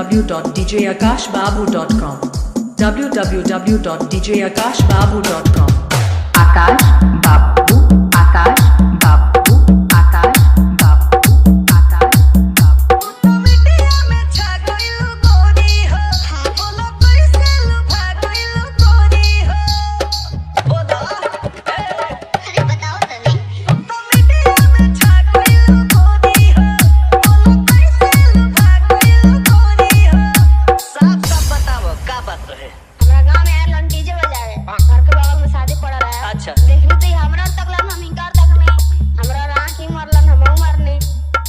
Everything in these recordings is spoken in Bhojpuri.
www.djakashbabu.com www.djakashbabu.com आकाश बाबू आकाश बाबू आकाश बाबू आकाश बाबू तो मीडिया में छा गइल गोरी हो बोलो कैसे लुभा गइल गोरी हो बोलो अरे बताओ तनी तो मीडिया में छा गइल गोरी हो बोलो कैसे लुभा गइल गोरी हो साफ साफ बताओ का बात रहे हमरा गांव में आयल डीजे बजावे घर के बगल में शादी पड़ रहा है। अच्छा देखली तो हमरा तकलन हम इनकार तक नहीं हमरा राखी मरलन हम मरनी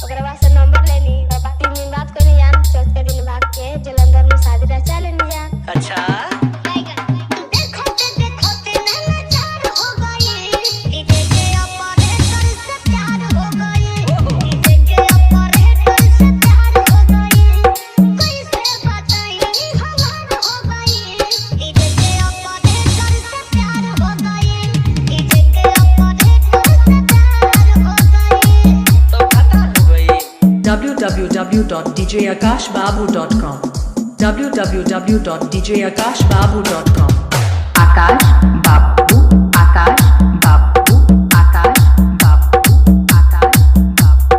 ओकरे बाद से नंबर लेनी और बात 3 दिन बाद कोई जान चौथे दिन भाग के जलंधर में शादी रचा लेनी जान। अच्छा देखोते देखोते नैनाचार हो गई डीजे के ऑपरेटर से प्यार हो गई डीजे के ऑपरेटर से प्यार हो गई कैसे बताई हमार हो गई डीजे के ऑपरेटर से प्यार हो गई डीजे के ऑपरेटर से प्यार हो गई तो पता हो गई www.djakashbabu.com www.djakashbabu.com आकाश बाबू आकाश बाबू आकाश बाबू आकाश बाबू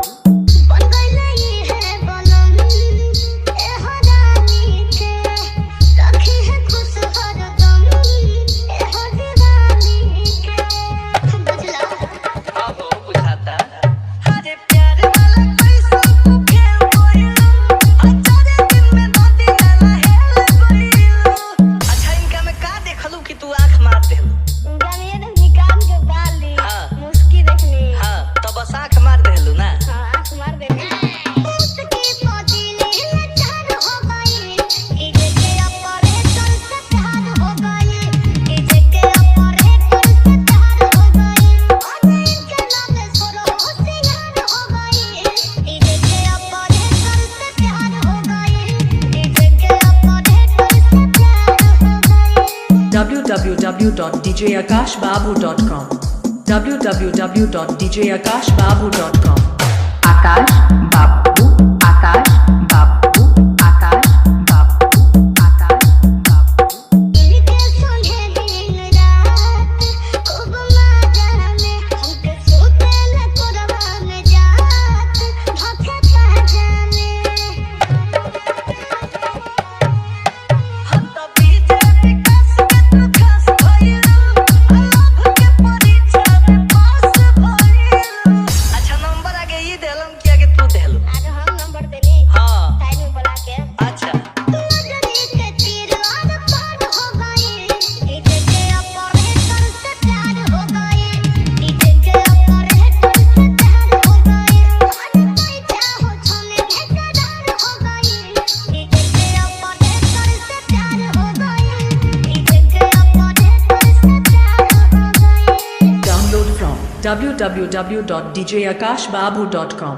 बन गई है बलम ए हरानी के रखी है खुश हरदम ए हो दीवानी के बुझला आहो बुझाता हरे प्यार वाला पैसा को खेल कोइलो अचारे दिन में नदी नाला हेल कोइलो अच्छा इनका में का देखलू कि तू आंख मार देलू गाने ने निकाल के बाली हाँ। मुस्की देखनी हां तो बस आंख मार देलू ना हाँ आंख मार देनी मुस्की पतीली लाचार हो गई डीजे के ऑपरेटर से प्यार हो गई डीजे के ऑपरेटर से प्यार हो गई अरे के नाम सोरो होशियार हो गई डीजे के ऑपरेटर से प्यार हो गई डीजे के ऑपरेटर से प्यार हो गई www.djakashbabu.com www.djakashbabu.com आकाश बाबू आकाश बाबू आकाश बाबू आकाश बाबू इनके सुने दिन रात खूब मजा में हमके सोते न कोरवा में जात धोखे पहचाने हम तो बीजे विकास में तू खास भइलू लव के परीक्षा में पास भइलू अच्छा नंबर आगे ये देलम कि आगे तू देलू आज हम नंबर देनी हां साइड में बुला के अच्छा नजरी के तीर आर पार हो गई डीजे के ऑपरेटर से प्यार हो गई डीजे के ऑपरेटर से प्यार हो गई अरे कोई चाहो छोने बेकरार हो गई डीजे के ऑपरेटर से प्यार हो गई डीजे के ऑपरेटर से प्यार हो गई Download from www.djakashbabu.com